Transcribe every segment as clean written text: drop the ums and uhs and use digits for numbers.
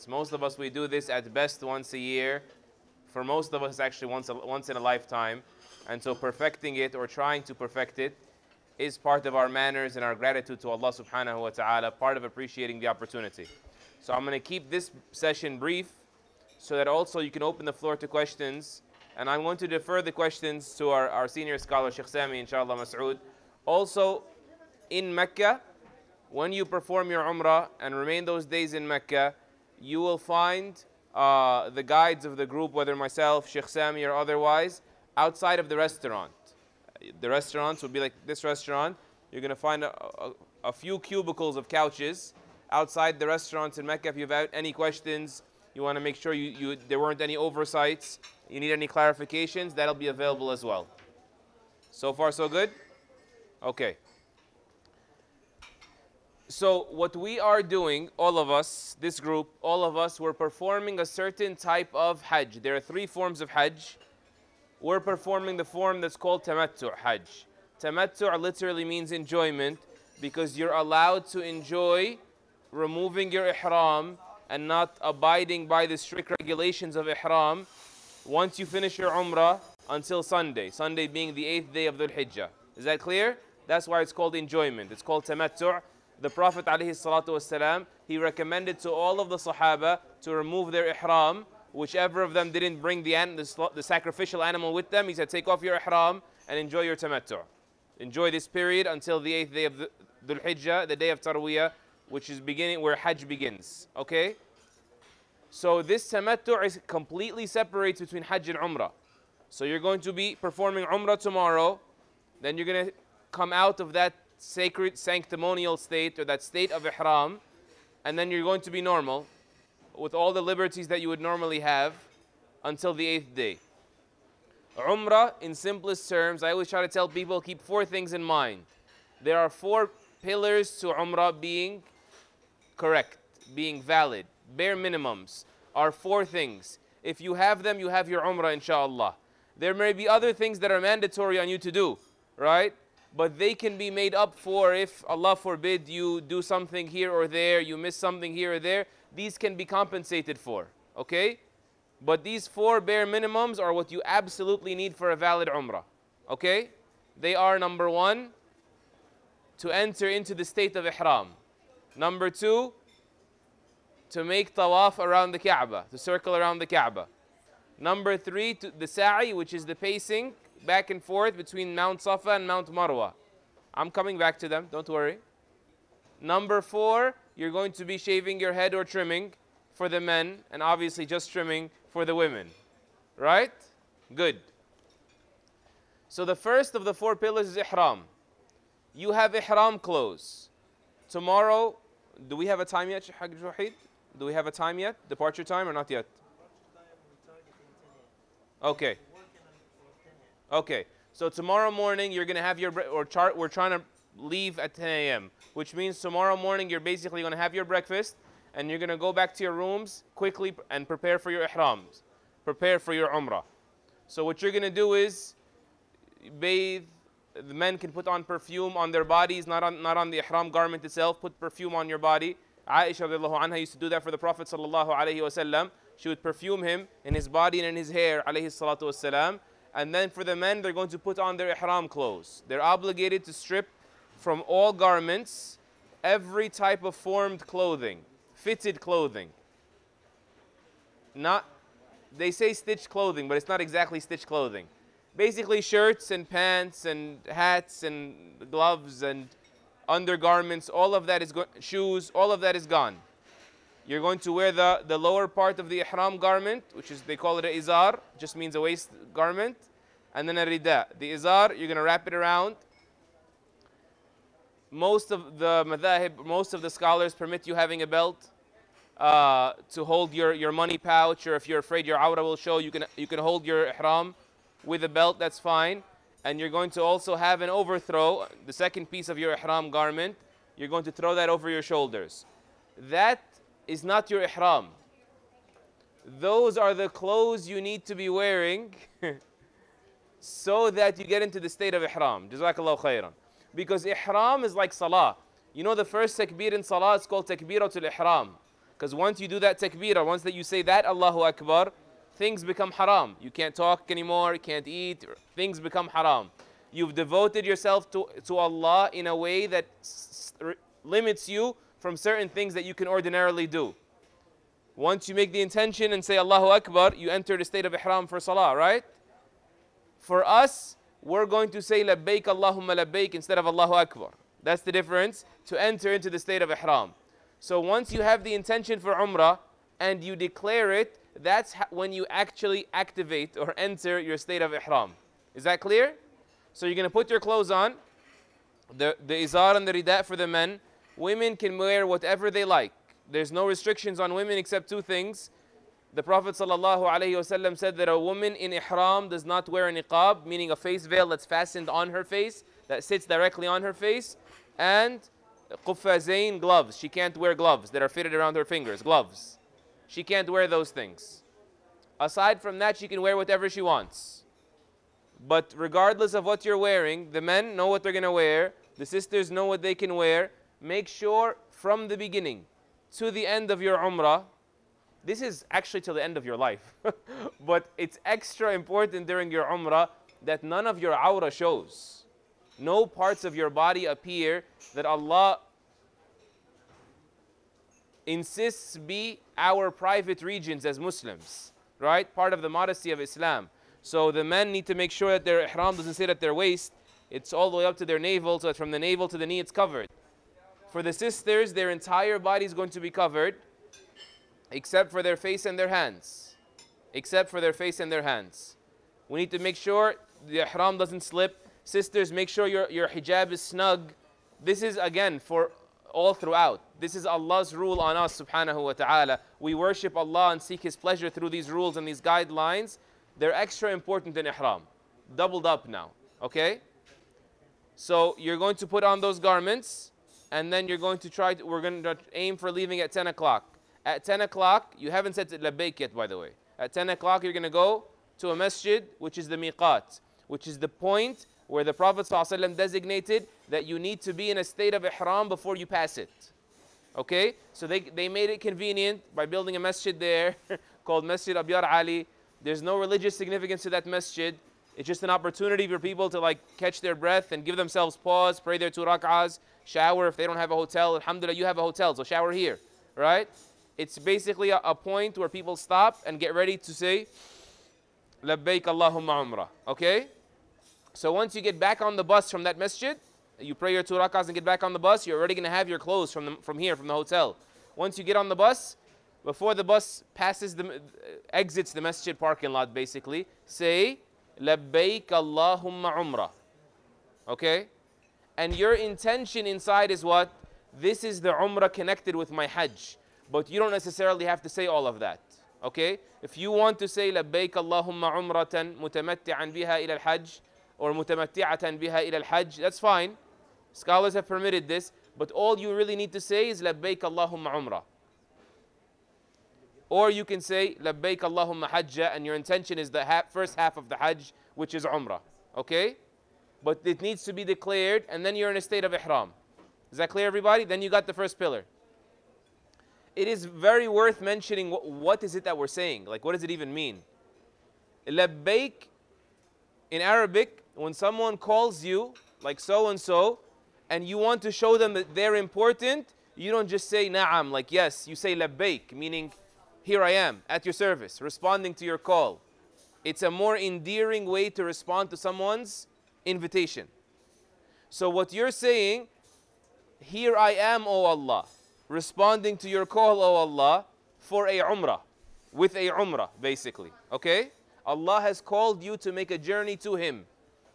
Most of us, we do this at best once a year. For most of us, actually once in a lifetime. And so perfecting it or trying to perfect it is part of our manners and our gratitude to Allah subhanahu wa ta'ala, part of appreciating the opportunity. So I'm going to keep this session brief so that also you can open the floor to questions. And I'm going to defer the questions to our senior scholar, Sheikh Sami, inshallah, Mas'ud. Also, in Mecca, when you perform your Umrah and remain those days in Mecca, you will find the guides of the group, whether myself, Sheikh Sami, or otherwise, outside of the restaurant. The restaurants would be like this restaurant. You're going to find a few cubicles of couches outside the restaurants in Mecca. If you have any questions, you want to make sure there weren't any oversights, you need any clarifications, that'll be available as well. So far, so good? Okay. So what we are doing, all of us, this group, all of us, we're performing a certain type of Hajj. There are 3 forms of Hajj. We're performing the form that's called Tamattu' Hajj. Tamattu' literally means enjoyment, because you're allowed to enjoy removing your ihram and not abiding by the strict regulations of ihram once you finish your Umrah until Sunday. Sunday being the 8th day of Dhul Hijjah. Is that clear? That's why it's called enjoyment. It's called Tamattu'. The Prophet ﷺ, he recommended to all of the Sahaba to remove their ihram. Whichever of them didn't bring the sacrificial animal with them, he said, take off your ihram and enjoy your tamattu'. Enjoy this period until the 8th day of Dhul Hijjah, the day of Tarwiyah, which is beginning where Hajj begins. Okay? So this tamattu' is completely separates between Hajj and Umrah. So you're going to be performing Umrah tomorrow, then you're going to come out of that sacred sanctimonial state or that state of ihram, and then you're going to be normal with all the liberties that you would normally have until the 8th day. Umrah, in simplest terms, I always try to tell people, keep 4 things in mind. There are 4 pillars to Umrah being correct, being valid. Bare minimums are 4 things. If you have them, you have your Umrah, inshallah. There may be other things that are mandatory on you to do, right? But they can be made up for if, Allah forbid, you do something here or there, you miss something here or there. These can be compensated for, okay? But these 4 bare minimums are what you absolutely need for a valid Umrah, okay? They are, number 1, to enter into the state of Ihram. Number 2, to make tawaf around the Kaaba, to circle around the Kaaba. Number 3, the sa'i, which is the pacing back and forth between Mount Safa and Mount Marwa. I'm coming back to them, don't worry. Number 4, you're going to be shaving your head or trimming for the men, and obviously just trimming for the women. Right? Good. So the first of the 4 pillars is ihram. You have ihram clothes. Tomorrow, do we have a time yet, Sheikh Wahid? Do we have a time yet? Departure time or not yet? Okay. Okay. So tomorrow morning, you're going to have your, we're trying to leave at 10 a.m., which means tomorrow morning you're basically going to have your breakfast and you're going to go back to your rooms quickly and prepare for your ihrams, prepare for your Umrah. So what you're going to do is bathe. The men can put on perfume on their bodies, not on the ihram garment itself. Put perfume on your body. Aisha radiallahu anha used to do that for the Prophet sallallahu alaihi wasallam. She would perfume him in his body and in his hair, alayhi salatu wasalam. And then for the men, they're going to put on their ihram clothes. They're obligated to strip from all garments every type of formed clothing, fitted clothing. They say stitched clothing, but it's not exactly stitched clothing. Basically shirts and pants and hats and gloves and undergarments, all of that is shoes, all of that is gone. You're going to wear the lower part of the ihram garment, which is, they call it a izar, just means a waist garment, and then a rida. The izar, you're going to wrap it around. Most of the madhahib, most of the scholars permit you having a belt to hold your money pouch, or if you're afraid your awrah will show, you can hold your ihram with a belt, that's fine. And you're going to also have an overthrow, the second piece of your ihram garment, you're going to throw that over your shoulders. That is not your ihram. Those are the clothes you need to be wearing so that you get into the state of ihram. Jazakallahu khairan. Because ihram is like salah. You know the first takbir in salah is called takbiratul ihram. Because once you do that takbirah, once that you say that Allahu Akbar, things become haram. You can't talk anymore, you can't eat, things become haram. You've devoted yourself to Allah in a way that limits you from certain things that you can ordinarily do. Once you make the intention and say Allahu Akbar, you enter the state of ihram for salah, right? For us, we're going to say labbaik Allahumma labbaik instead of Allahu Akbar. That's the difference, to enter into the state of ihram. So once you have the intention for umrah and you declare it, that's when you actually activate or enter your state of ihram. Is that clear? So you're going to put your clothes on, the izar and the rida for the men. Women can wear whatever they like. There's no restrictions on women except two things. The Prophet ﷺ said that a woman in ihram does not wear a niqab, meaning a face veil that's fastened on her face, that sits directly on her face, and quffazain, gloves. She can't wear gloves that are fitted around her fingers, gloves. She can't wear those things. Aside from that, she can wear whatever she wants. But regardless of what you're wearing, the men know what they're going to wear, the sisters know what they can wear. Make sure from the beginning to the end of your umrah, this is actually till the end of your life, but it's extra important during your umrah that none of your awrah shows. No parts of your body appear that Allah insists be our private regions as Muslims, right? Part of the modesty of Islam. So the men need to make sure that their ihram doesn't sit at their waist. It's all the way up to their navel, so that from the navel to the knee it's covered. For the sisters, their entire body is going to be covered, except for their face and their hands. Except for their face and their hands. We need to make sure the ihram doesn't slip. Sisters, make sure your hijab is snug. This is, again, for all throughout. This is Allah's rule on us, subhanahu wa ta'ala. We worship Allah and seek His pleasure through these rules and these guidelines. They're extra important in ihram. Doubled up now, okay? So you're going to put on those garments, and then you're going to we're going to aim for leaving at 10 o'clock. At 10 o'clock, you haven't said labbaik yet, by the way. At 10 o'clock, you're going to go to a masjid, which is the miqat, which is the point where the Prophet ﷺ designated that you need to be in a state of ihram before you pass it. Okay? So they made it convenient by building a masjid there called Masjid Abyar Ali. There's no religious significance to that masjid. It's just an opportunity for people to like catch their breath and give themselves pause, pray their 2 rak'ahs, shower if they don't have a hotel. Alhamdulillah, you have a hotel, so shower here, right? It's basically a point where people stop and get ready to say, Labbaik Allahumma umrah, okay? So once you get back on the bus from that masjid, you pray your 2 rak'ahs and get back on the bus, you're already going to have your clothes from here, from the hotel. Once you get on the bus, before the bus exits the masjid parking lot basically, say, Labbaik Allahumma umrah, okay? And your intention inside is what? This is the umrah connected with my hajj. But you don't necessarily have to say all of that, okay? If you want to say Labbaik Allahumma umratan mutamatti'an biha ila al-hajj or mutamatti'atan biha ila al-hajj, that's fine. Scholars have permitted this, but all you really need to say is Labbaik Allahumma umrah. Or you can say Labbaik Allahumma hajja and your intention is the first half of the hajj, which is umrah, okay? But it needs to be declared and then you're in a state of ihram. Is that clear, everybody? Then you got the first pillar. It is very worth mentioning what is it that we're saying? Like, what does it even mean? Labbaik, in Arabic, when someone calls you, like so-and-so, and you want to show them that they're important, you don't just say na'am, like yes. You say labbaik, meaning here I am, at your service, responding to your call. It's a more endearing way to respond to someone's invitation. So what you're saying, here I am, O Allah, responding to your call, O Allah, for a umrah, with a umrah, basically, okay? Allah has called you to make a journey to Him.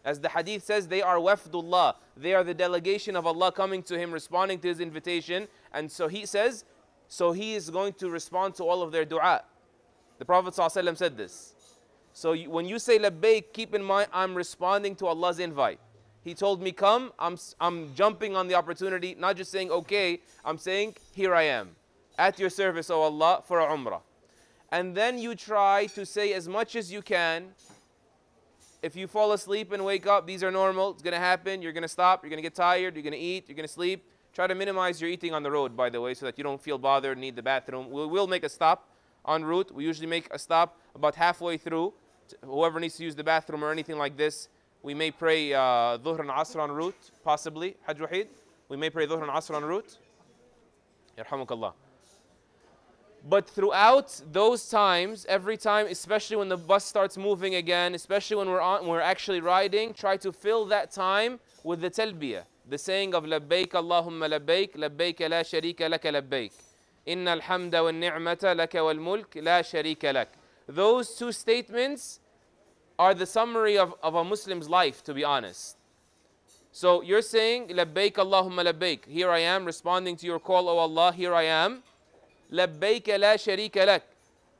As the hadith says, they are wafdullah. They are the delegation of Allah coming to Him, responding to His invitation. And so He says, so He is going to respond to all of their dua. The Prophet ﷺ said this. So when you say labbaik, keep in mind, I'm responding to Allah's invite. He told me, come, I'm jumping on the opportunity, not just saying, okay, I'm saying, here I am, at your service, O Allah, for a umrah. And then you try to say as much as you can. If you fall asleep and wake up, these are normal, it's going to happen, you're going to stop, you're going to get tired, you're going to eat, you're going to sleep. Try to minimize your eating on the road, by the way, so that you don't feel bothered, need the bathroom. We will make a stop en route. We usually make a stop about halfway through. Whoever needs to use the bathroom or anything like this, we may pray Dhuhr and Asr en route, possibly. Hajj Wahid, we may pray Dhuhr and Asr en route. Yarhamukallah. But throughout those times, every time, especially when the bus starts moving again, especially when we're actually riding, try to fill that time with the talbiyah, the saying of labbaik Allahumma labbaik, labbaik la sharika laka labbaik. Inna alhamda wal ni'mata laka wal mulk la sharika lak. Those two statements are the summary of a Muslim's life, to be honest. So you're saying labbaik Allahumma labbaik. Here I am responding to your call, O Allah, here I am. Labbaik la sharika lak.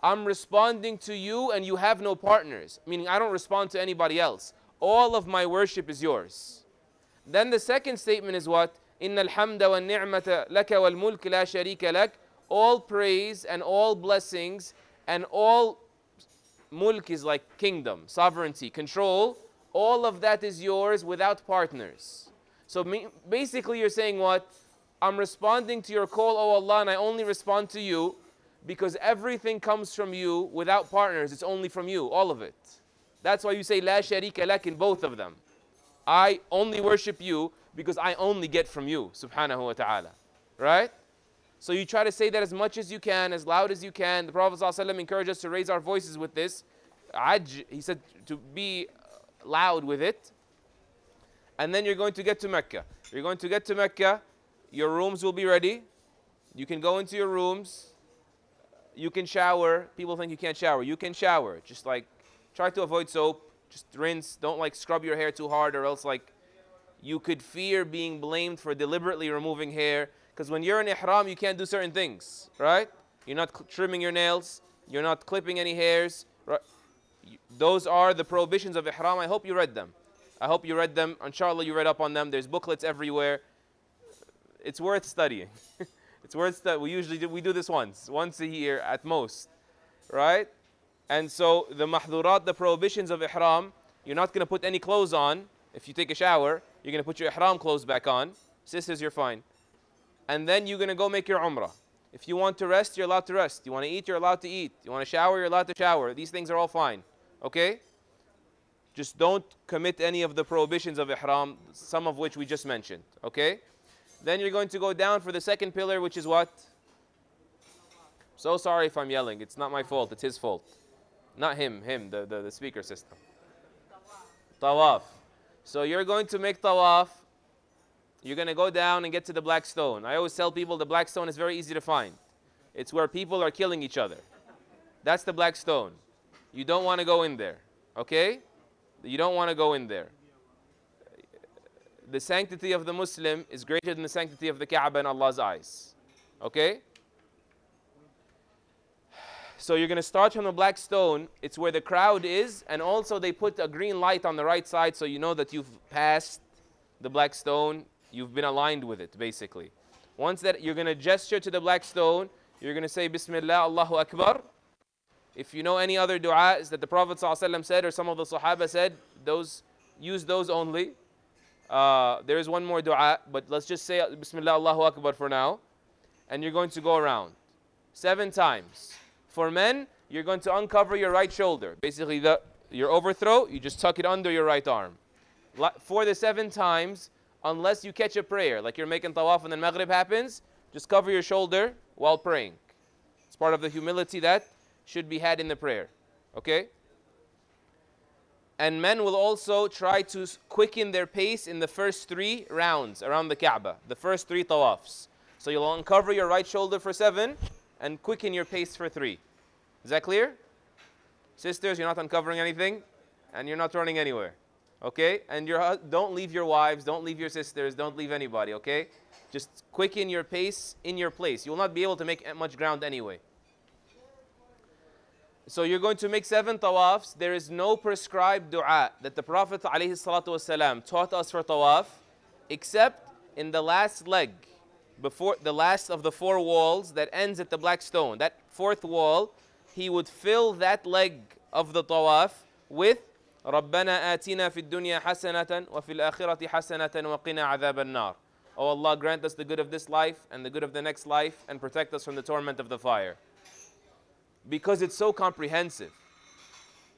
I'm responding to you and you have no partners. Meaning I don't respond to anybody else. All of my worship is yours. Then the second statement is what? Inna alhamda wa ni'mata laka wal mulk la sharika lak. All praise and all blessings and all mulk is like kingdom, sovereignty, control. All of that is yours without partners. So basically you're saying what? I'm responding to your call, O Allah, and I only respond to you because everything comes from you without partners. It's only from you, all of it. That's why you say La sharika lak in both of them. I only worship you because I only get from you, subhanahu wa ta'ala. Right? So you try to say that as much as you can, as loud as you can. The Prophet ﷺ encouraged us to raise our voices with this. He said to be loud with it. And then you're going to get to Mecca. You're going to get to Mecca. Your rooms will be ready. You can go into your rooms. You can shower. People think you can't shower. You can shower. Just like try to avoid soap. Just rinse. Don't like scrub your hair too hard, or else like you could fear being blamed for deliberately removing hair. Because when you're in ihram, you can't do certain things, right? You're not trimming your nails. You're not clipping any hairs. Right? Those are the prohibitions of ihram. I hope you read them. I hope you read them. Inshallah, you read up on them. There's booklets everywhere. It's worth studying. It's worth studying. We do this once a year at most, right? And so the mahdurat, the prohibitions of ihram, you're not going to put any clothes on. If you take a shower, you're going to put your ihram clothes back on. Sisters, you're fine. And then you're going to go make your umrah. If you want to rest, you're allowed to rest. You want to eat, you're allowed to eat. You want to shower, you're allowed to shower. These things are all fine. Okay? Just don't commit any of the prohibitions of ihram, some of which we just mentioned. Okay? Then you're going to go down for the second pillar, which is what? So sorry if I'm yelling. It's not my fault. It's his fault. Not him, the speaker system. Tawaf. So you're going to make tawaf. You're going to go down and get to the black stone. I always tell people the black stone is very easy to find. It's where people are killing each other. That's the black stone. You don't want to go in there. Okay? You don't want to go in there. The sanctity of the Muslim is greater than the sanctity of the Kaaba in Allah's eyes. Okay? So you're going to start from the black stone. It's where the crowd is. And also they put a green light on the right side so you know that you've passed the black stone. You've been aligned with it, basically. Once that, you're going to gesture to the black stone. You're going to say, Bismillah, Allahu Akbar. If you know any other du'as that the Prophet ﷺ said or some of the Sahaba said, use those only. There is one more dua, but let's just say Bismillah Allahu Akbar for now. And you're going to go around 7 times. For men, you're going to uncover your right shoulder. Basically, your overthrow, you just tuck it under your right arm. For the 7 times, unless you catch a prayer, like you're making tawaf and then Maghrib happens, just cover your shoulder while praying. It's part of the humility that should be had in the prayer. Okay? And men will also try to quicken their pace in the first 3 rounds around the Kaaba, the first 3 tawafs. So you'll uncover your right shoulder for 7 and quicken your pace for 3. Is that clear? Sisters, you're not uncovering anything and you're not running anywhere. Okay? And don't leave your wives, don't leave your sisters, don't leave anybody, okay? Just quicken your pace in your place. You will not be able to make much ground anyway. So you're going to make 7 tawafs. There is no prescribed dua that the Prophet ﷺ taught us for tawaf, except in the last leg, before the last of the 4 walls that ends at the black stone. That 4th wall, he would fill that leg of the tawaf with رَبَّنَا آتِنَا فِي الدُّنْيَا حَسَنَةً وَفِي الْآخِرَةِ حَسَنَةً وَقِنَا عَذَابَ النَّارِ. Oh Allah, grant us the good of this life and the good of the next life and protect us from the torment of the fire. Because it's so comprehensive.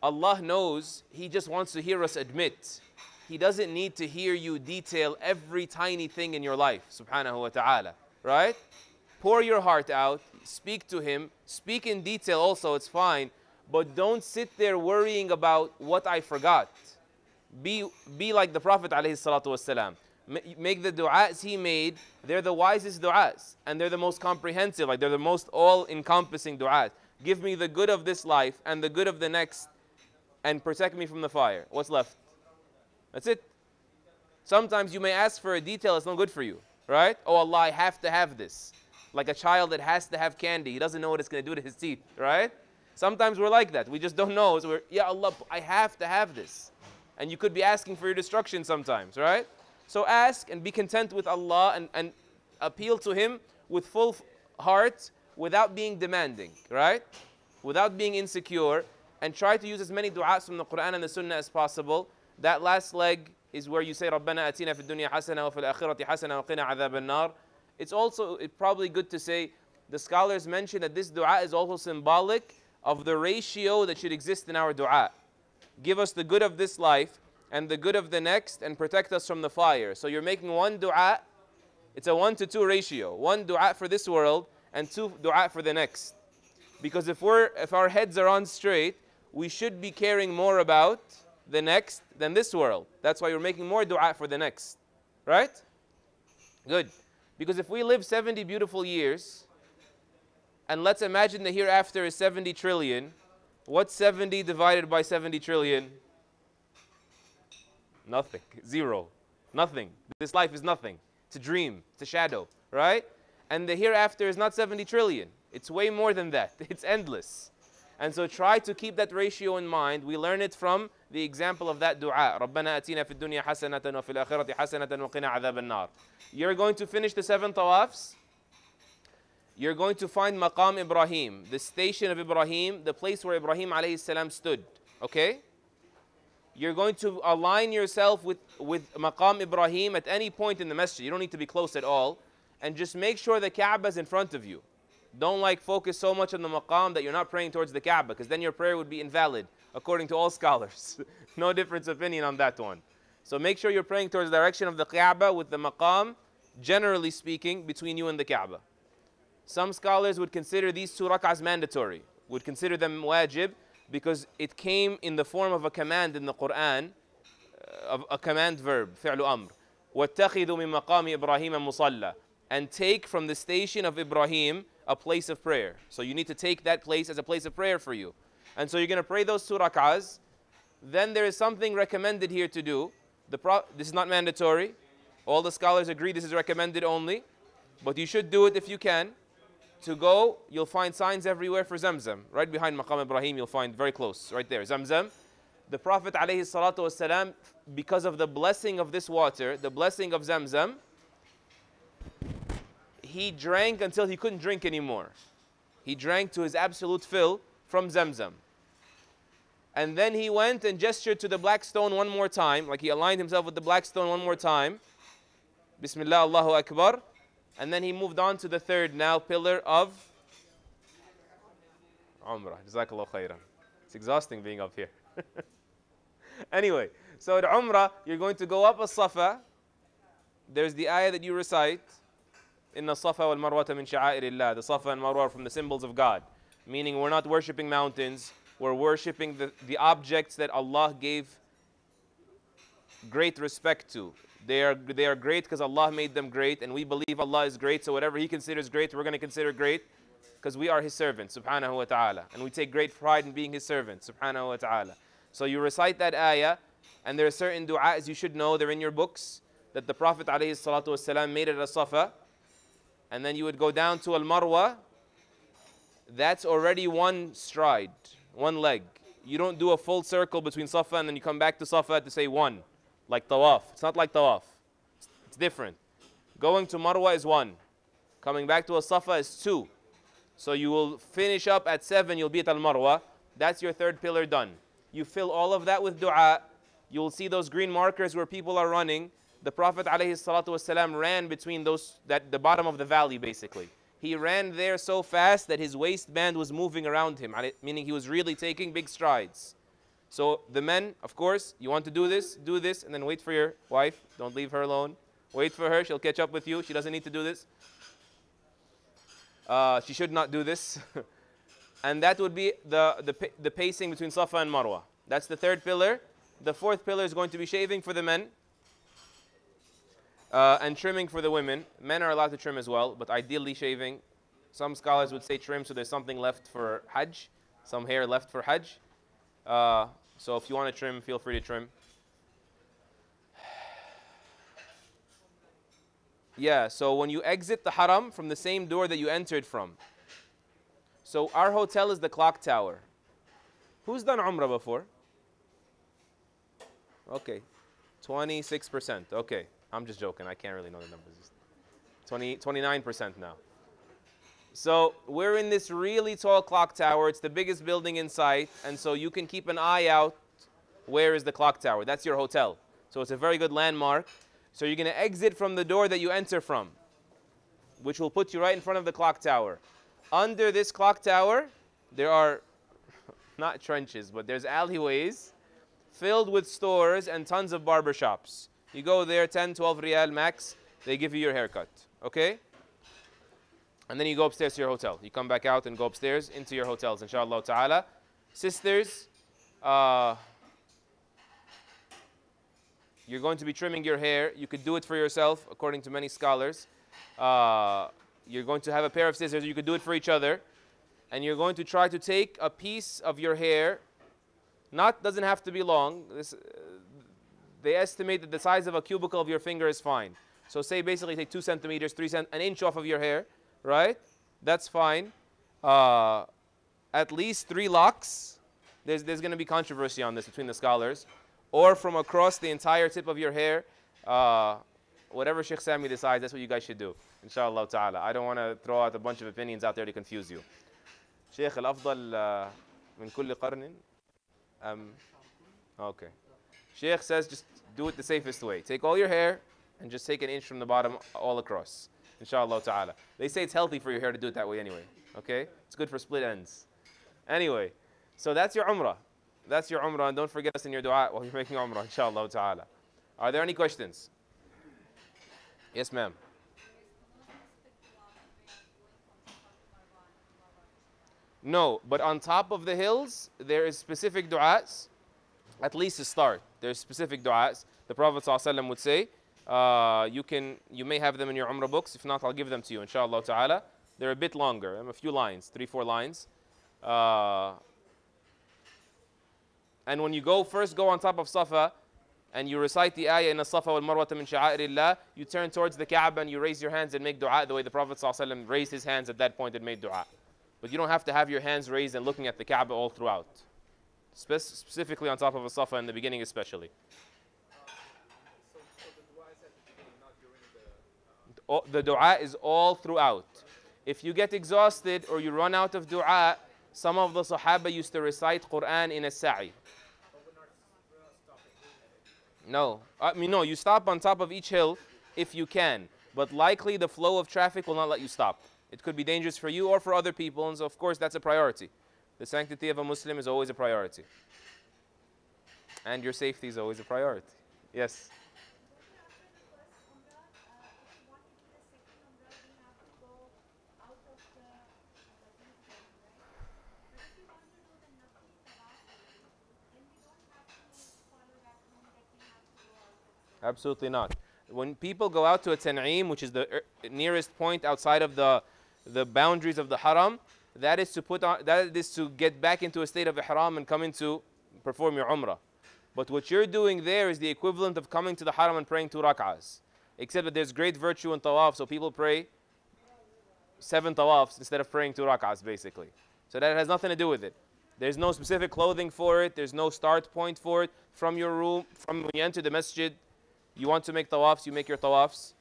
Allah knows, He just wants to hear us admit. He doesn't need to hear you detail every tiny thing in your life, subhanahu wa ta'ala, right? Pour your heart out, speak to Him, speak in detail also, it's fine, but don't sit there worrying about what I forgot. Be like the Prophet alayhi salatu wasalam. Make the du'as he made, they're the wisest du'as, and they're the most comprehensive, like they're the most all-encompassing du'as. Give me the good of this life and the good of the next, and protect me from the fire. What's left? That's it. Sometimes you may ask for a detail that's not good for you, right? Oh Allah, I have to have this. Like a child that has to have candy. He doesn't know what it's going to do to his teeth, right? Sometimes we're like that. We just don't know. So we're, Ya Allah, I have to have this. And you could be asking for your destruction sometimes, right? So ask and be content with Allah and appeal to Him with full heart without being demanding, right? Without being insecure, and try to use as many du'as from the Quran and the Sunnah as possible. That last leg is where you say, رَبَّنَا أَتِينَا فِي الدُّنْيَا حَسَنَةً وَفِي الْآخِرَةِ حَسَنَةً وَقِنَا عَذَابَ النَّارِ. It's probably good to say, the scholars mention that this dua is also symbolic of the ratio that should exist in our dua. Give us the good of this life and the good of the next, and protect us from the fire. So you're making one dua, it's a 1-to-2 ratio. One dua for this world and 2 dua for the next. Because if our heads are on straight, we should be caring more about the next than this world. That's why you're making more dua for the next. Right? Good. Because if we live 70 beautiful years, and let's imagine the hereafter is 70 trillion, what's 70 divided by 70 trillion? Nothing. Zero. Nothing. This life is nothing. It's a dream. It's a shadow. Right? And the hereafter is not 70 trillion. It's way more than that. It's endless. And so try to keep that ratio in mind. We learn it from the example of that dua. رَبَّنَا أَتِينَا فِي الدُّنْيَا حَسَنَةً وَفِي الْآخِرَةِ حَسَنَةً وَقِنَا عَذَابَ النَّارِ. You're going to finish the 7 tawafs. You're going to find Maqam Ibrahim, the station of Ibrahim, the place where Ibrahim alayhi salam stood. Okay? You're going to align yourself with Maqam Ibrahim at any point in the masjid. You don't need to be close at all. And just make sure the Kaaba is in front of you. Don't focus so much on the maqam that you're not praying towards the Kaaba, because then your prayer would be invalid, according to all scholars. No difference of opinion on that one. So make sure you're praying towards the direction of the Kaaba with the maqam, generally speaking, between you and the Kaaba. Some scholars would consider these 2 rak'ahs mandatory, would consider them wajib, because it came in the form of a command in the Quran, of a command verb, fi'lu amr. وَاتَّخِذُوا مِن مَقَامِ إِبْرَاهِيمَ مُصَلَّى. And take from the station of Ibrahim a place of prayer. So you need to take that place as a place of prayer for you. And so you're going to pray those 2 rak'ahs. Then there is something recommended here to do. This is not mandatory. All the scholars agree this is recommended only. But you should do it if you can. To go, you'll find signs everywhere for Zamzam. Right behind Maqam Ibrahim, you'll find very close, right there, Zamzam. The Prophet ﷺ, because of the blessing of this water, the blessing of Zamzam, he drank until he couldn't drink anymore. He drank to his absolute fill from Zamzam. And then he went and gestured to the black stone one more time, like he aligned himself with the black stone one more time. Bismillah, Allahu Akbar. And then he moved on to the 3rd now pillar of Umrah. Jazakallah khairan. It's exhausting being up here. Anyway, so at Umrah, you're going to go up a Safa. There's the ayah that you recite. Inna Safa wal Marwata min sha'airillah. The Safa and Marwa are from the symbols of God. Meaning we're not worshipping mountains. We're worshipping the objects that Allah gave great respect to. They are great because Allah made them great, and we believe Allah is great, so whatever He considers great, we're going to consider great because we are His servants, subhanahu wa ta'ala. And we take great pride in being His servants, subhanahu wa ta'ala. So you recite that ayah, and there are certain du'as you should know, they're in your books, that the Prophet ﷺ made it a Safa, and then you would go down to Al-Marwa. That's already one stride, one leg. You don't do a full circle between Safa and then you come back to Safa to say one. Like tawaf. It's not like tawaf. It's different. Going to Marwa is 1. Coming back to a Safa is 2. So you will finish up at 7, you'll be at Al-Marwa. That's your 3rd pillar done. You fill all of that with dua. You'll see those green markers where people are running. the Prophet ﷺ ran between the bottom of the valley basically. He ran there so fast that his waistband was moving around him, meaning he was really taking big strides. So the men, of course, you want to do this, and then wait for your wife. Don't leave her alone. Wait for her, she'll catch up with you. She doesn't need to do this. She should not do this. And that would be the pacing between Safa and Marwa. That's the third pillar. The fourth pillar is going to be shaving for the men and trimming for the women. Men are allowed to trim as well, but ideally shaving. Some scholars would say trim so there's something left for Hajj, some hair left for Hajj. So if you want to trim, feel free to trim. Yeah, so when you exit the haram from the same door that you entered from. So our hotel is the clock tower. Who's done Umrah before? Okay, 26%. Okay, I'm just joking. I can't really know the numbers. 29% now. So we're in this really tall clock tower. It's the biggest building in sight. And so you can keep an eye out. Where is the clock tower? That's your hotel. So it's a very good landmark. So you're going to exit from the door that you enter from, which will put you right in front of the clock tower. Under this clock tower, there are not trenches, but there's alleyways filled with stores and tons of barbershops. You go there, 10, 12 riyal max. They give you your haircut. Okay? And then you go upstairs to your hotel. You come back out and go upstairs into your hotels, inshallah ta'ala. Sisters, you're going to be trimming your hair. You could do it for yourself, according to many scholars. You're going to have a pair of scissors. You could do it for each other. And you're going to try to take a piece of your hair. Doesn't have to be long. They estimate that the size of a cubicle of your finger is fine. So say basically take 2 centimeters, an inch off of your hair. Right? That's fine. At least 3 locks. There's going to be controversy on this between the scholars. Or from across the entire tip of your hair. Whatever Sheikh Sami decides, that's what you guys should do. Inshallah ta'ala. I don't want to throw out a bunch of opinions out there to confuse you. Sheikh al-afdal min kulli qarnin. Okay. Sheikh says just do it the safest way. Take all your hair and just take an inch from the bottom all across. Inshallah ta'ala. They say it's healthy for your hair to do it that way anyway. Okay? It's good for split ends. Anyway, so that's your umrah. That's your umrah, and don't forget us in your dua while you're making umrah, inshallah ta'ala. Are there any questions? Yes, ma'am. No, but on top of the hills, there is specific du'as, at least to start. There's specific du'as. The Prophet ﷺ would say, you may have them in your Umrah books. If not, I'll give them to you, inshallah ta'ala. They're a bit longer, a few lines, 3-4 lines. And when you first go on top of Safa, and you recite the ayah, inna Safa wal Marwata min sha'airillah, you turn towards the Kaaba and you raise your hands and make dua the way the Prophet ﷺ raised his hands at that point and made dua. But you don't have to have your hands raised and looking at the Kaaba all throughout. Specifically on top of a Safa in the beginning especially. The dua is all throughout. If you get exhausted or you run out of dua, some of the Sahaba used to recite Quran in a sa'i. No, you stop on top of each hill if you can, but likely the flow of traffic will not let you stop. It could be dangerous for you or for other people, and so of course that's a priority. The sanctity of a Muslim is always a priority. And your safety is always a priority. Yes? Absolutely not. When people go out to a Tan'im, which is the nearest point outside of the boundaries of the Haram, that is to get back into a state of Ihram and come in to perform your Umrah. But what you're doing there is the equivalent of coming to the Haram and praying 2 rak'ahs. Except that there's great virtue in tawaf, so people pray 7 tawafs instead of praying 2 rak'ahs basically. So that has nothing to do with it. There's no specific clothing for it. There's no start point for it. From your room, from when you enter the masjid, you want to make tawafs, you make your tawafs.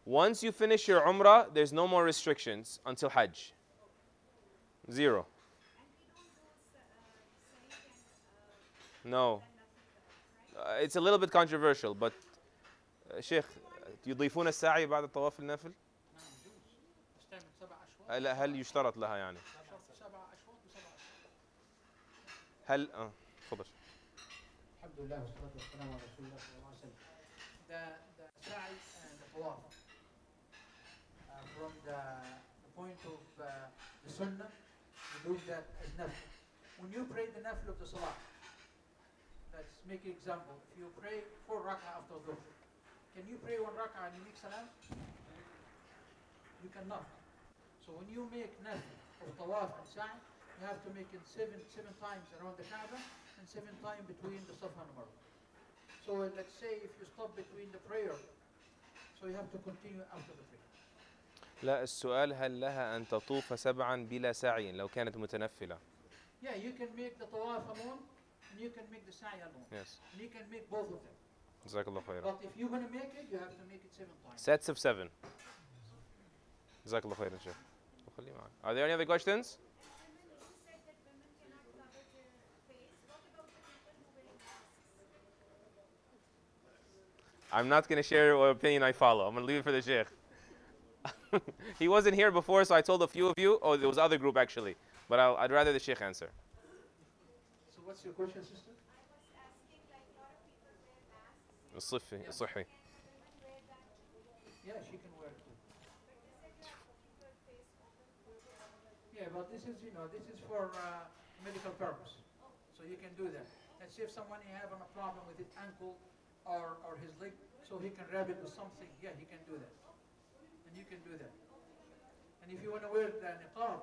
Once you finish your Umrah, there's no more restrictions until Hajj. Zero. No. It's a little bit controversial, but شيخ يضيفون السعي بعد الطواف النافل؟ هل يشترط لها يعني؟ هل تفضل. الحمد لله والصلاة والسلام على رسول الله صلى الله عليه وسلم. The sa'i and the tawaf from the point of the sunnah, you do that as nafl. When you pray the nafl of the salah, let's make an example. If you pray 4 rak'ah after dhuhr, can you pray 1 rak'ah and you make salam? You cannot. So when you make nafl of tawaf and sa'i, you have to make it seven times around the Kaaba and 7 times between the Safa and Marwa. So let's say if you stop between the prayer, so you have to continue after the prayer. لا السؤال هل لها أن تطوف 7 بلا سعي لو كانت متنفلة؟ Yeah, you can make the tawaf alone and you can make the sa'i alone. Yes. And you can make both of them. جزاك الله خيرا. But if you're going to make it, you have to make it 7 times. Sets of 7. جزاك الله خيرا شيخ. خليه معنا. Are there any other questions? I'm not going to share what opinion I follow. I'm going to leave it for the sheikh. He wasn't here before, so I told a few of you. Oh, there was other group actually. But I'd rather the sheikh answer. So what's your question, sister? الصحي الصحي. Yeah, she can wear too. Yeah, but this is, this is for medical purpose. So you can do that. Let's say if someone having a problem with his ankle or his leg, so he can wrap it with something. Yeah, he can do that. And you can do that. And if you want to wear the niqab,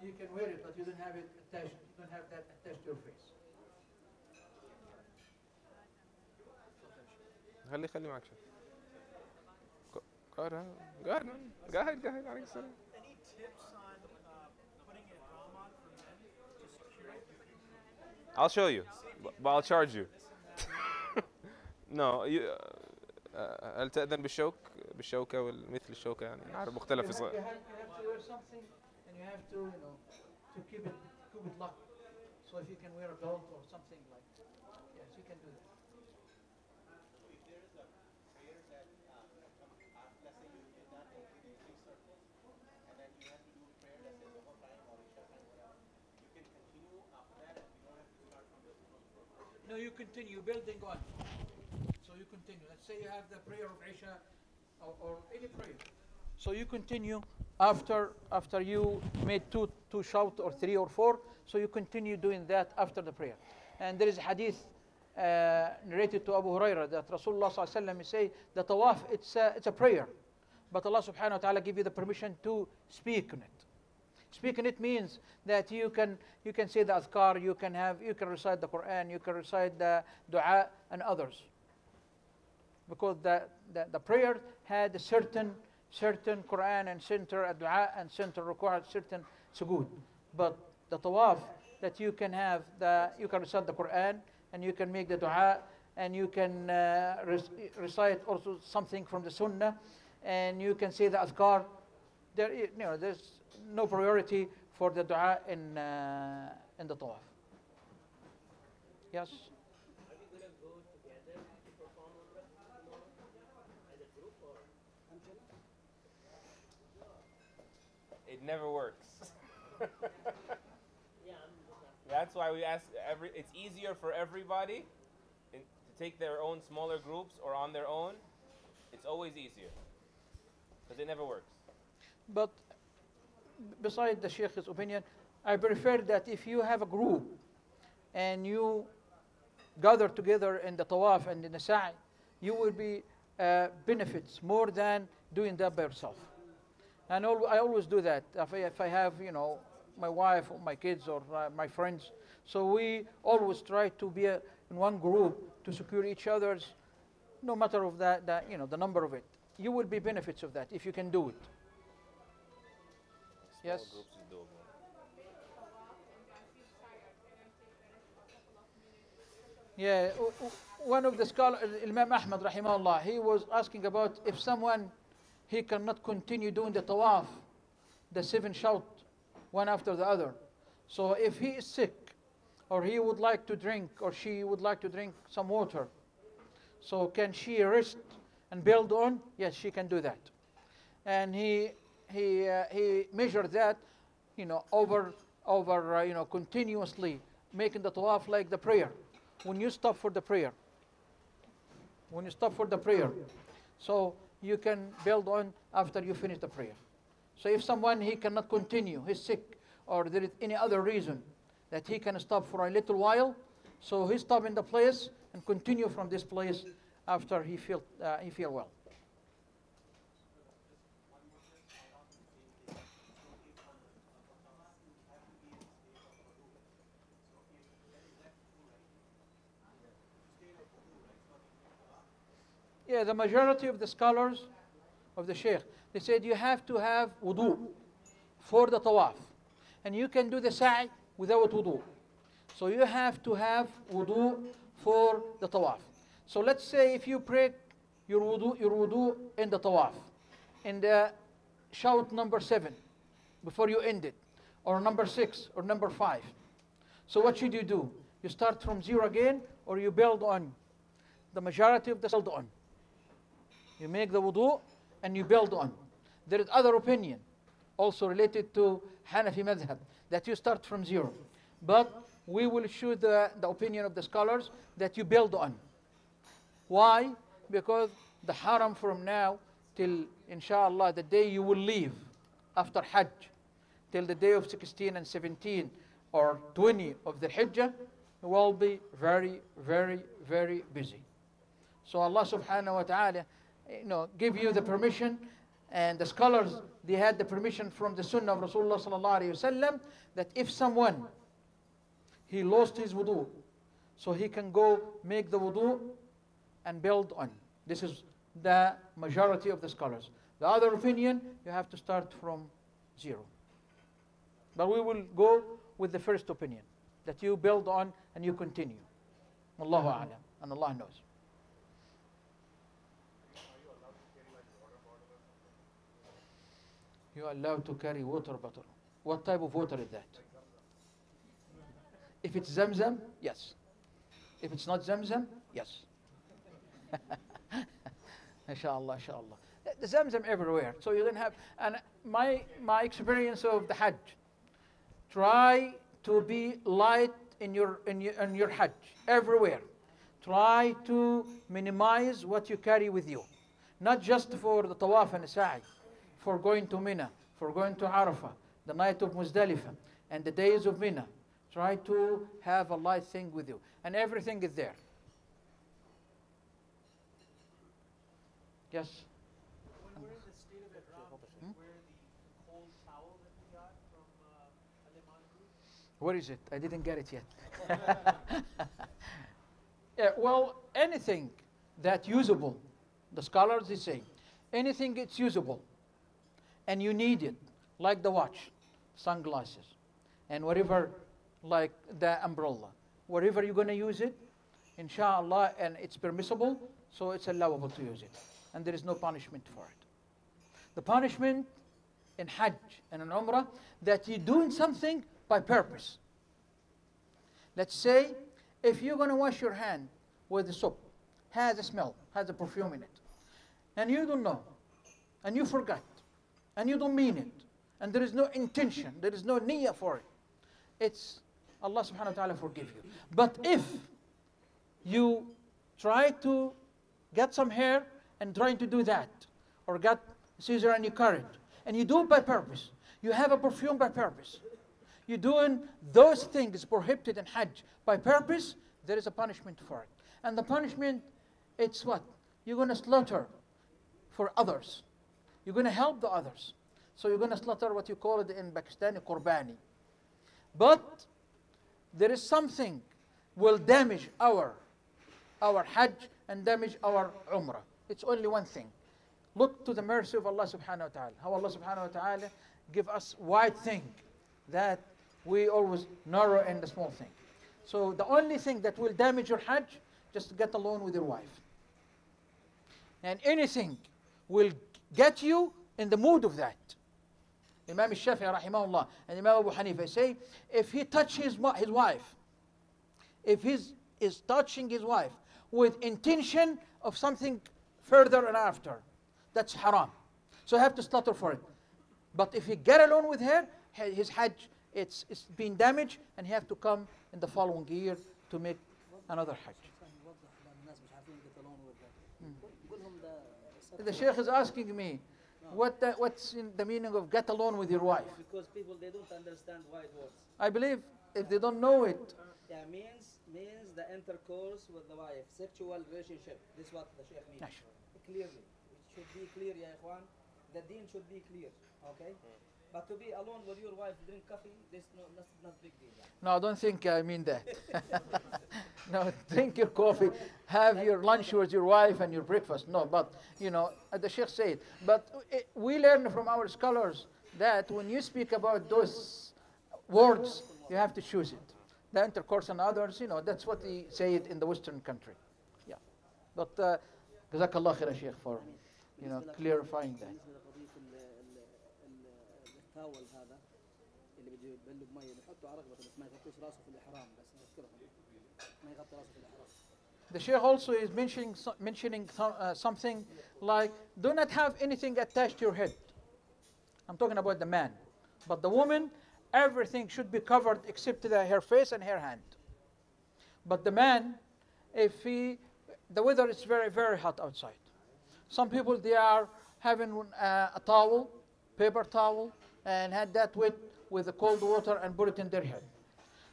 you can wear it, but you don't have it attached. You don't have that attached to your face. خلي معك شيء. قاعد عليك السلام. Any tips on putting an ihram on for men to secure it? I'll show you, but I'll charge you. No, هل تأذن بالشوكة مثل الشوكة يعني نعرف مختلف. You have to wear something, and you have to, to keep it locked. So if you can wear a belt or something like, yes, you can do that. If there is a prayer that, let's say you did not complete the 3 circles, and then you have to do a prayer that says Dhuhr time or Isha time, whatever, you can continue after that, and you don't have to start from the first. No, you continue building on. So you continue. Let's say you have the prayer of Isha or any prayer. So you continue after you made two shout or 3 or 4. So you continue doing that after the prayer. And there is a hadith narrated to Abu Hurairah that Rasulullah sallallahu alaihi wasallam say the tawaf it's a prayer, but Allah subhanahu wa ta'ala give you the permission to speak on it. Speak on it means that you can say the azkar, you can recite the Quran, you can recite the dua and others. Because the prayer had a certain Quran and center dua and center required certain sujood. But the tawaf that you can recite the Quran and you can make the dua and you can recite also something from the sunnah and you can say the azkar. There's no priority for the dua in the tawaf. Yes. Are we going to go together to perform Umrah tomorrow as a group or? It never works. Yeah, That's why we ask it's easier for everybody to take their own smaller groups or on their own. It's always easier because it never works. But beside the Sheikh's opinion, I prefer that if you have a group and you gather together in the tawaf and in the sa'i, you will be benefits more than doing that by yourself. And I always do that if I have my wife or my kids or my friends. So we always try to be in one group to secure each other's, no matter of the number of it. You will be benefits of that if you can do it. Small Yes. groups is doable. Yeah, one of the scholars, Imam Ahmad rahimahullah, he was asking about if someone he cannot continue doing the tawaf, the 7 shout, one after the other. So if he is sick, or he would like to drink, or she would like to drink some water, so can she rest and build on? Yes, she can do that. And he measured that, over continuously making the tawaf like the prayer. When you stop for the prayer, so you can build on after you finish the prayer. So if someone he cannot continue, he's sick, or there is any other reason that he can stop for a little while, so he stop in the place and continue from this place after he feel well. Yeah, the majority of the scholars of the Sheikh, they said you have to have wudu for the tawaf. And you can do the sa'i without wudu. So you have to have wudu for the tawaf. So let's say if you break your wudu in the tawaf, in the shout number 7, before you end it, or number 6, or number 5. So what should you do? You start from 0 again, or you build on? The majority of the build on. You make the wudu and you build on. There is other opinion, also related to Hanafi madhab, that you start from 0. But we will show the opinion of the scholars that you build on. Why? Because the haram from now till, inshallah, the day you will leave after Hajj, till the day of 16 and 17 or 20 of the Hijjah, will be very, very, very busy. So Allah subhanahu wa ta'ala, give you the permission, and the scholars, they had the permission from the Sunnah of Rasulullah sallallahu alaihi wasallam that if someone he lost his wudu, so he can go make the wudu and build on. This is the majority of the scholars. The other opinion, you have to start from 0. But we will go with the first opinion, that you build on and you continue. Allahu a'lam, and Allah knows. You are allowed to carry water bottle. What type of water is that? If it's Zamzam, yes. If it's not Zamzam, yes. Inshallah, inshallah. The Zamzam everywhere. So you don't have, and my experience of the Hajj, try to be light in your Hajj, everywhere. Try to minimize what you carry with you. Not just for the Tawaf and Sa'i, for going to Mina, for going to Arafah, the night of Muzdalifah, and the days of Mina. Try to have a light thing with you. And everything is there. Yes? When we're in the state of Ihram, should we wear the cold towel that we got from Aleman group? Where is it? I didn't get it yet. Yeah, well, anything that usable, the scholars they say, anything it's usable, and you need it, like the watch, sunglasses, and whatever, like the umbrella, wherever you're going to use it, inshallah, and it's permissible, so it's allowable to use it. And there is no punishment for it. The punishment in Hajj and in Umrah, that you're doing something by purpose. Let's say, if you're going to wash your hand with the soap, has a smell, has a perfume in it, and you don't know, and you forgot, and you don't mean it, and there is no intention, there is no niyyah for it, it's Allah subhanahu wa ta'ala forgive you. But if you try to get some hair and trying to do that, or get scissor and you cut it, and you do it by purpose, you have a perfume by purpose, you're doing those things prohibited in Hajj by purpose, there is a punishment for it. And the punishment, it's what? You're going to slaughter for others. You're going to help the others. So you're going to slaughter what you call it in Pakistani, qurbani. But there is something will damage our Hajj and damage our Umrah. It's only one thing. Look to the mercy of Allah subhanahu wa ta'ala. How Allah subhanahu wa ta'ala give us wide thing that we always narrow in the small thing. So the only thing that will damage your Hajj, just get alone with your wife. And anything will get you in the mood of that. Imam al-Shafi'i rahimahullah and Imam Abu Hanifa say, if he touches his wife, if he is touching his wife with intention of something further and after, that's haram. So you have to slaughter for it. But if he get alone with her, his hajj, it's been damaged, and he have to come in the following year to make another hajj. The Sheikh is asking me, what's in the meaning of get alone with your wife? Because people, they don't understand why it works. I believe if they don't know it, Yeah, means the intercourse with the wife, sexual relationship. This is what the Sheikh means. Nice. Clearly. It should be clear, ya ikhwan. The deen should be clear, okay? But to be alone with your wife, drink coffee, that's not big deal. no, I don't think I mean that. No, drink your coffee, have your lunch with your wife and your breakfast. No, but, the Sheikh said. But we learn from our scholars that when you speak about those words, you have to choose it. The intercourse and others, that's what they say it in the Western country. Yeah. But, Jazakallah khair, Sheikh, for, clarifying that. التاول هذا اللي بده يبلوا بميه بيحطوا على رقبته بس ما يغطوش راسه في الاحرام بس نذكرهم ما يغطي راسه في الاحرام. The Sheikh also is mentioning something like, do not have anything attached to your head. I'm talking about the man. But the woman, everything should be covered except her face and her hand. But the man, the weather is very, very hot outside. Some people, they are having a towel, paper towel, and had that wet with the cold water and put it in their head.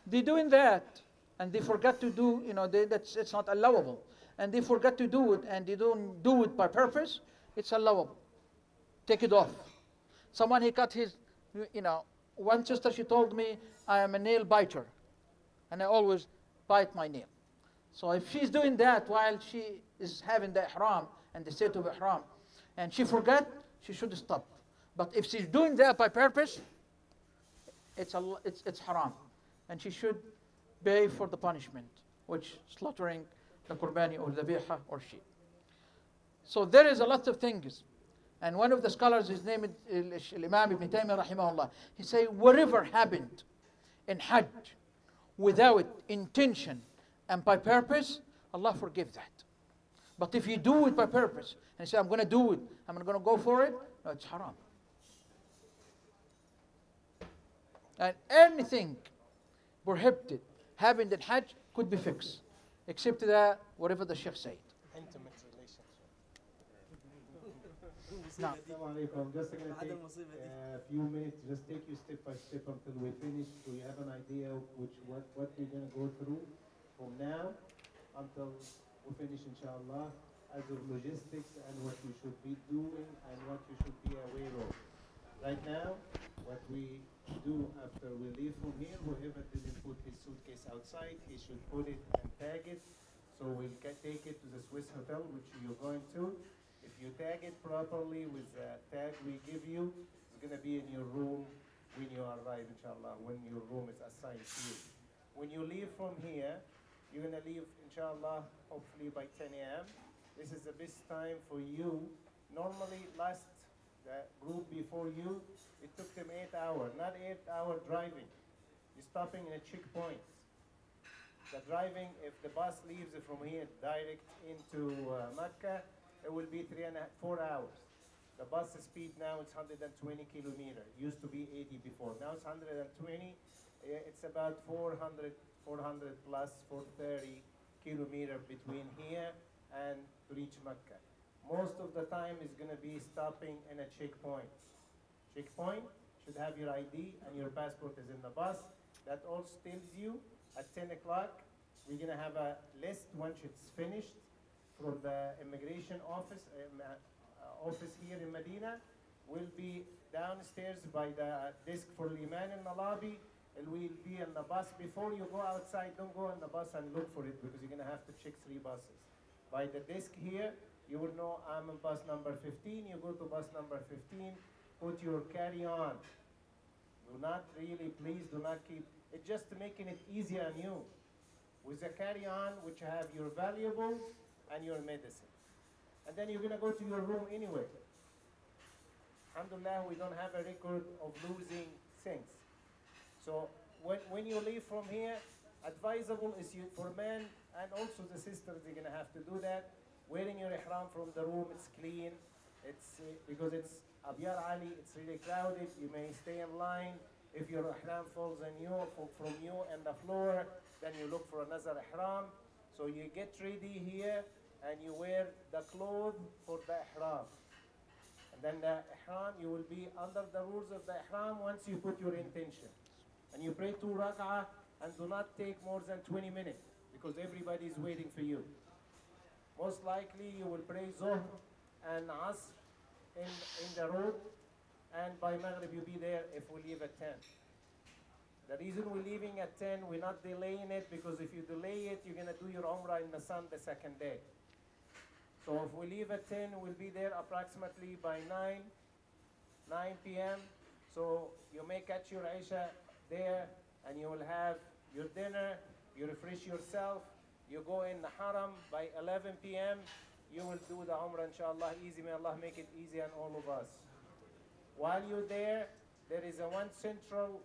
They're doing that, and they forgot to do, it's not allowable. And they forgot to do it, and they don't do it by purpose, it's allowable. Take it off. Someone, he cut his, one sister, she told me, I am a nail biter, and I always bite my nail. So if she's doing that while she is having the ihram and the state of ihram, and she forgot, she should stop. But if she's doing that by purpose, it's haram, and she should pay for the punishment, which slaughtering the qurbani or the biha or sheep. So there is a lot of things, and one of the scholars, his name is Imam Ibn Taymiyyah rahimahullah. He say whatever happened in Hajj without intention and by purpose, Allah forgive that. But if you do it by purpose and you say, I'm going to do it, I'm going to go for it, no, it's haram. And anything prohibited having in Hajj could be fixed, except that whatever the Sheikh said. Intimate relationship. Now, Assalamu alaikum. Just going to take a few minutes, just take you step by step until we finish, so you have an idea of what we're going to go through from now until we finish, inshallah, as of logistics and what you should be doing and what you should be aware of. Right now, what we do after we leave from here, whoever didn't put his suitcase outside, he should put it and tag it. So we'll take it to the Swiss hotel, which you're going to. If you tag it properly with the tag we give you, it's going to be in your room when you arrive, inshallah, when your room is assigned to you. When you leave from here, you're going to leave, inshallah, hopefully by 10 a.m. This is the best time for you. Normally, the group before you, it took them 8 hours, not 8-hour driving. You're stopping in a checkpoint. The driving, if the bus leaves from here direct into Mecca, it will be 4 hours. The bus speed now is 120 kilometers. It used to be 80 before. Now it's 120. It's about 400 plus 430 kilometers between here and to reach Mecca. Most of the time is going to be stopping in a checkpoint. Checkpoint should have your ID and your passport is in the bus. That all tells you at 10 o'clock, we're going to have a list once it's finished from the immigration office here in Medina. We'll be downstairs by the desk for Aleman in the lobby. And we'll be in the bus. Before you go outside, don't go on the bus and look for it because you're going to have to check 3 buses. By the desk here, you will know I'm on bus number 15. You go to bus number 15, put your carry-on. Please do not keep, it's just making it easier on you. With the carry-on, which have your valuables and your medicine. And then you're going to go to your room anyway. Alhamdulillah, we don't have a record of losing things. So when you leave from here, advisable is you, for men and also the sisters, they're gonna have to do that. Wearing your ihram from the room, it's clean. It's because it's Abyar Ali, it's really crowded. You may stay in line. If your ihram falls on you, from you and the floor, then you look for another ihram. So you get ready here and you wear the clothes for the ihram. And then the ihram, you will be under the rules of the ihram once you put your intention. And you pray 2 rak'ah and do not take more than 20 minutes because everybody is waiting for you. Most likely you will pray Zuhr and Asr in the road, and by Maghrib you'll be there if we leave at 10. The reason we're leaving at 10, we're not delaying it because if you delay it, you're going to do your Umrah in the sun the second day. So if we leave at 10, we'll be there approximately by 9 p.m. So you may catch your Isha there and you will have your dinner, you refresh yourself, you go in the Haram by 11 p.m. You will do the Umrah inshallah easy. May Allah make it easy on all of us. While you're there, there is a one central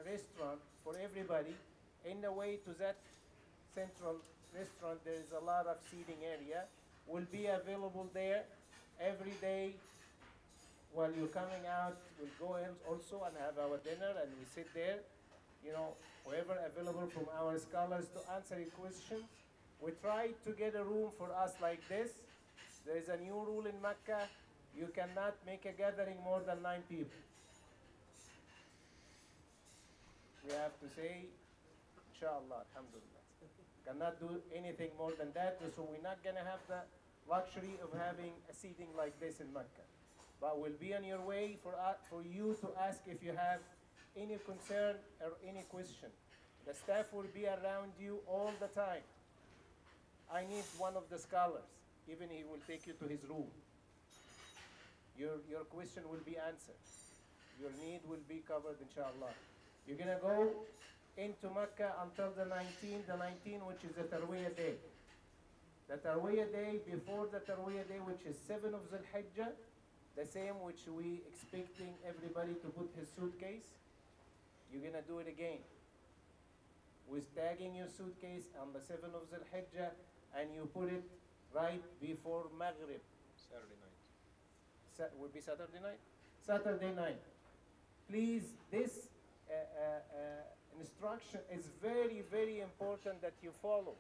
restaurant for everybody. In the way to that central restaurant, there is a lot of seating area. Will be available there every day. While you're coming out, we'll go in also and have our dinner and we sit there. You know, whoever available from our scholars to answer your questions. We tried to get a room for us like this. There is a new rule in Mecca. You cannot make a gathering more than 9 people. We have to say, inshallah, alhamdulillah. Cannot do anything more than that. So we're not going to have the luxury of having a seating like this in Mecca. But we'll be on your way for you to ask if you have any concern or any question. The staff will be around you all the time. I need one of the scholars. Even he will take you to his room. Your question will be answered. Your need will be covered, inshallah. You're going to go into Mecca until the 19th, which is the Tarwiyah day. The Tarwiyah day, before the Tarwiyah day, which is 7 of Dhul Hijjah, the same which we expecting everybody to put his suitcase, you're going to do it again. With tagging your suitcase on the 7 of Dhul Hijjah, and you put it right before Maghrib. Saturday night. Would be Saturday night? Saturday night. Please, this instruction is very, very important that you follow.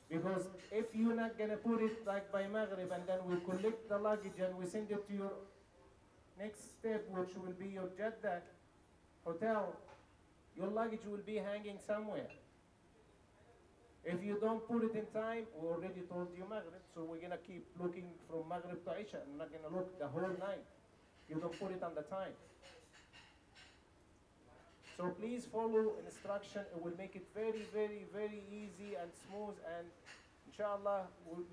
Because if you're not going to put it like by Maghrib and then we collect the luggage and we send it to your next step, which will be your Jeddah hotel, your luggage will be hanging somewhere. If you don't put it in time, we already told you Maghrib, so we're going to keep looking from Maghrib to Isha. I'm not going to look the whole night. You don't put it on the time. So please follow instruction. It will make it very, very, very easy and smooth, and inshallah,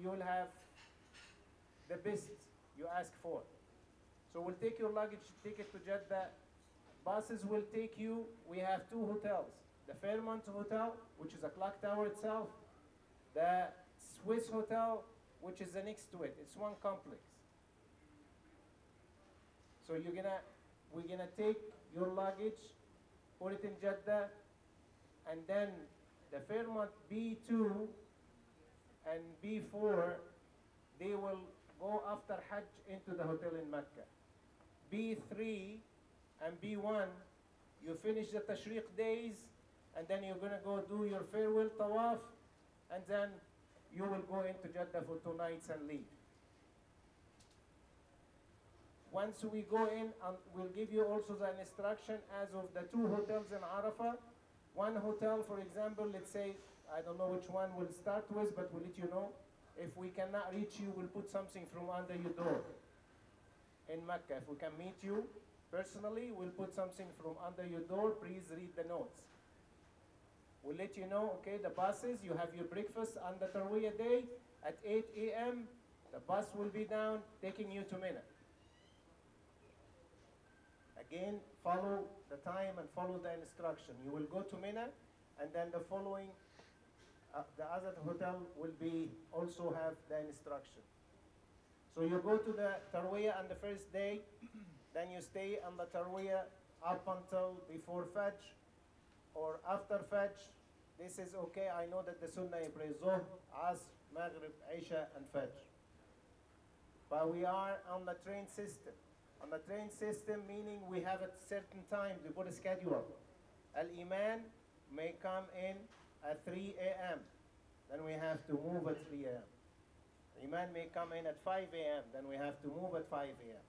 you'll have the best you ask for. So we'll take your luggage, take it to Jeddah. Buses will take you. We have 2 hotels. The Fairmont Hotel, which is a clock tower itself. The Swiss Hotel, which is the next to it. It's one complex. So we're gonna take your luggage, put it in Jeddah, and then the Fairmont B2 and B4, they will go after Hajj into the hotel in Mecca. B3 and B1, you finish the Tashriq days, and then you're going to go do your farewell tawaf, and then you will go into Jeddah for 2 nights and leave. Once we go in, we'll give you also the instruction as of the 2 hotels in Arafah. One hotel, for example, let's say, I don't know which one we'll start with, but we'll let you know. If we cannot reach you, we'll put something from under your door in Mecca. If we can meet you personally, we'll put something from under your door. Please read the notes. We'll let you know, okay, the buses, you have your breakfast on the Tarwiyah day at 8 a.m. The bus will be down taking you to Medina. Again, follow the time and follow the instruction. You will go to Medina, and then the following, the other hotel will be also have the instruction. So you go to the tarwiyah on the first day, then you stay on the tarwiyah up until before Fajr or after Fajr. This is okay. I know that the Sunnah you pray Zuhr, Asr, Maghrib, Isha, and Fajr. But we are on the train system. On the train system, meaning we have at certain times, we put a schedule. Al-Iman may come in at 3 a.m. Then we have to move at 3 a.m. Iman may come in at 5 a.m. Then we have to move at 5 a.m.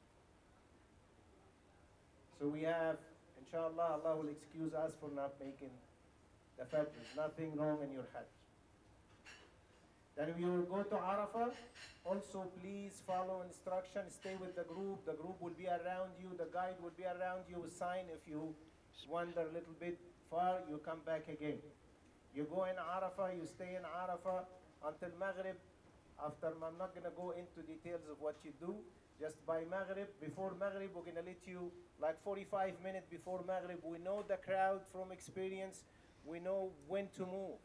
So we have, inshallah, Allah will excuse us for not making the Fajr. There's nothing wrong in your Hajj. Then we will go to Arafah. Also, please follow instructions. Stay with the group. The group will be around you. The guide will be around you with sign. If you wander a little bit far, you come back again. You go in Arafah. You stay in Arafah until Maghrib. After, I'm not going to go into details of what you do. Just by Maghrib, before Maghrib, we're going to let you, like 45 minutes before Maghrib, we know the crowd from experience. We know when to move.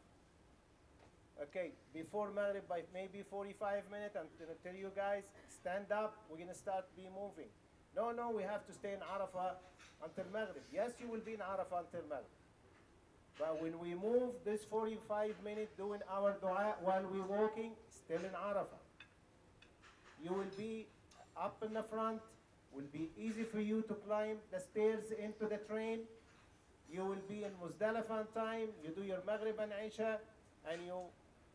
Okay, before Maghrib, by maybe 45 minutes, I'm going to tell you guys, stand up, we're going to start be moving. No, we have to stay in Arafah until Maghrib. Yes, you will be in Arafah until Maghrib. But when we move this 45 minutes doing our dua while we're walking, still in Arafah. You will be up in the front, will be easy for you to climb the stairs into the train. You will be in Muzdalifah time, you do your Maghrib and Isha, and you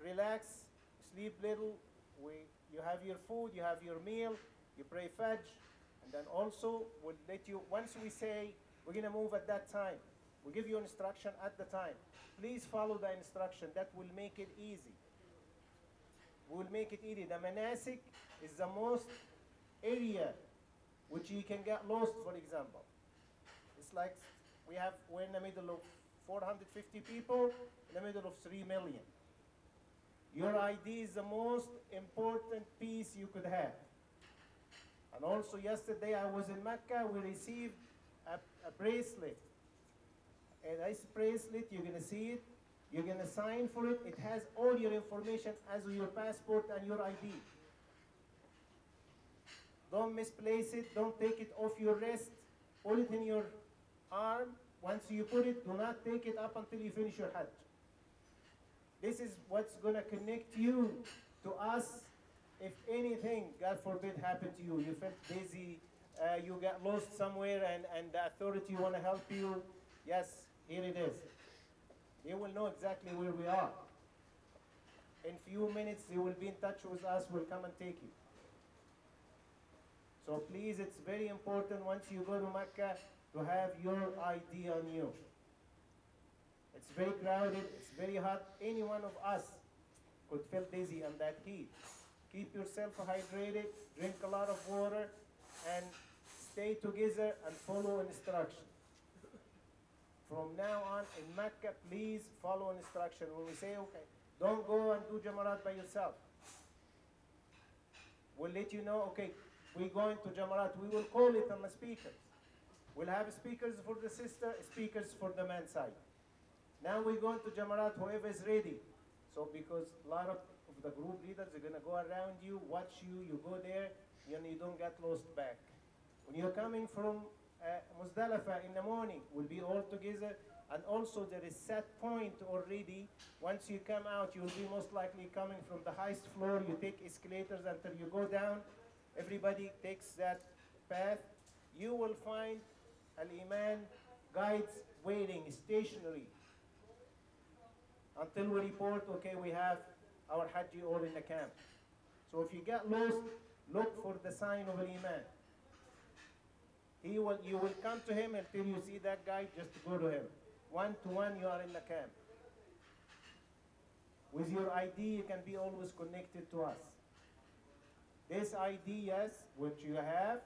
relax, sleep little, you have your food, you have your meal, you pray Fajr, and then also we'll let you, once we say we're going to move at that time, we give you instruction at the time. Please follow the instruction. That will make it easy. We'll make it easy. The manasik is the most area which you can get lost, for example. It's like we're in the middle of 450 people, in the middle of 3 million. Your ID is the most important piece you could have. And also yesterday I was in Mecca, we received a bracelet. And this bracelet, you're going to see it, you're going to sign for it. It has all your information as your passport and your ID. Don't misplace it, don't take it off your wrist, put it in your arm. Once you put it, do not take it up until you finish your Hajj. This is what's going to connect you to us. If anything, God forbid, happened to you, you felt busy, you got lost somewhere and the authority want to help you, yes, here it is. They will know exactly where we are. In few minutes, they will be in touch with us, we'll come and take you. So please, it's very important once you go to Mecca to have your ID on you. It's very crowded, it's very hot. Any one of us could feel dizzy on that heat. Keep yourself hydrated, drink a lot of water, and stay together and follow instruction. From now on in Mecca, please follow instruction. When we say, okay, don't go and do Jamarat by yourself. We'll let you know, okay, we're going to Jamarat. We will call it on the speakers. We'll have speakers for the sister, speakers for the man's side. Now we're going to Jamarat, whoever is ready. So because a lot of the group leaders are going to go around you, watch you, you go there, and you don't get lost back. When you're coming from Muzdalifah in the morning, we'll be all together. And also there is set point already. Once you come out, you'll be most likely coming from the highest floor. You take escalators until you go down. Everybody takes that path. You will find Al-Iman guides waiting, stationary. Until we report, okay, we have our Hajji all in the camp. So if you get lost, look for the sign of Al-Iman. You will come to him until you see that guy, just go to him. One to one, you are in the camp. With your ID, you can be always connected to us. This ID, yes, which you have,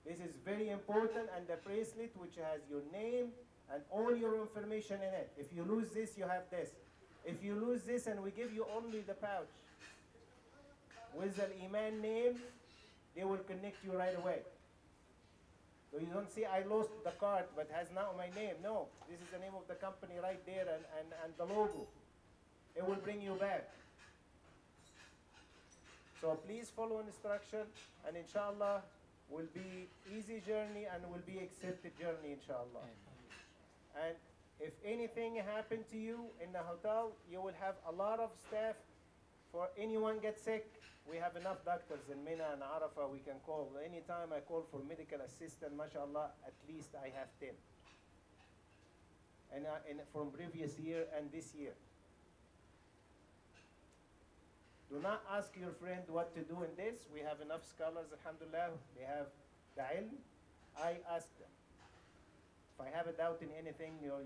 this is very important, and the bracelet, which has your name and all your information in it. If you lose this, you have this. If you lose this and we give you only the pouch with the Iman name, they will connect you right away. So you don't see, I lost the card, but has now my name. No, this is the name of the company right there and the logo. It will bring you back. So please follow instruction, and inshallah will be easy journey and will be accepted journey, inshallah. And if anything happened to you in the hotel, you will have a lot of staff. For anyone get sick, we have enough doctors in Mina and Arafah we can call. Anytime I call for medical assistant, mashallah, at least I have 10. And from previous year and this year. Do not ask your friend what to do in this. We have enough scholars, alhamdulillah. They have the ilm. I ask them. If I have a doubt in anything, your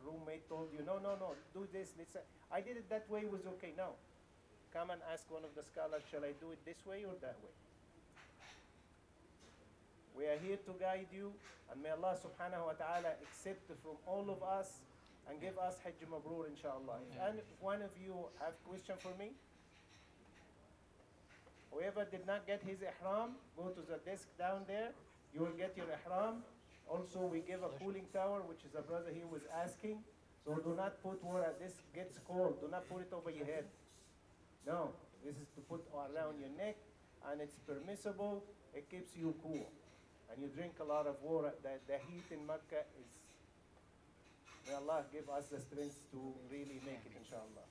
roommate told you, no, do this. Let's say, I did it that way, it was okay. No. Come and ask one of the scholars, shall I do it this way or that way? We are here to guide you, and may Allah subhanahu wa ta'ala accept from all of us and give us Hajj Mabrur, inshallah. And if one of you have question for me, whoever did not get his ihram, go to the desk down there. You will get your ihram. Also, we give a cooling tower, which is a brother here was asking. So do not put where this gets cold. Do not put it over your head. No, this is to put around your neck, and it's permissible. It keeps you cool. And you drink a lot of water. The heat in Mecca is, may Allah give us the strength to really make it, inshallah.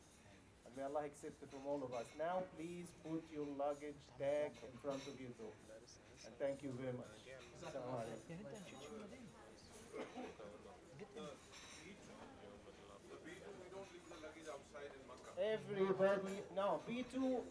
And may Allah accept it from all of us. Now, please put your luggage tag in front of your door. And thank you very much. Assalamu alaikum. Everybody, no, B2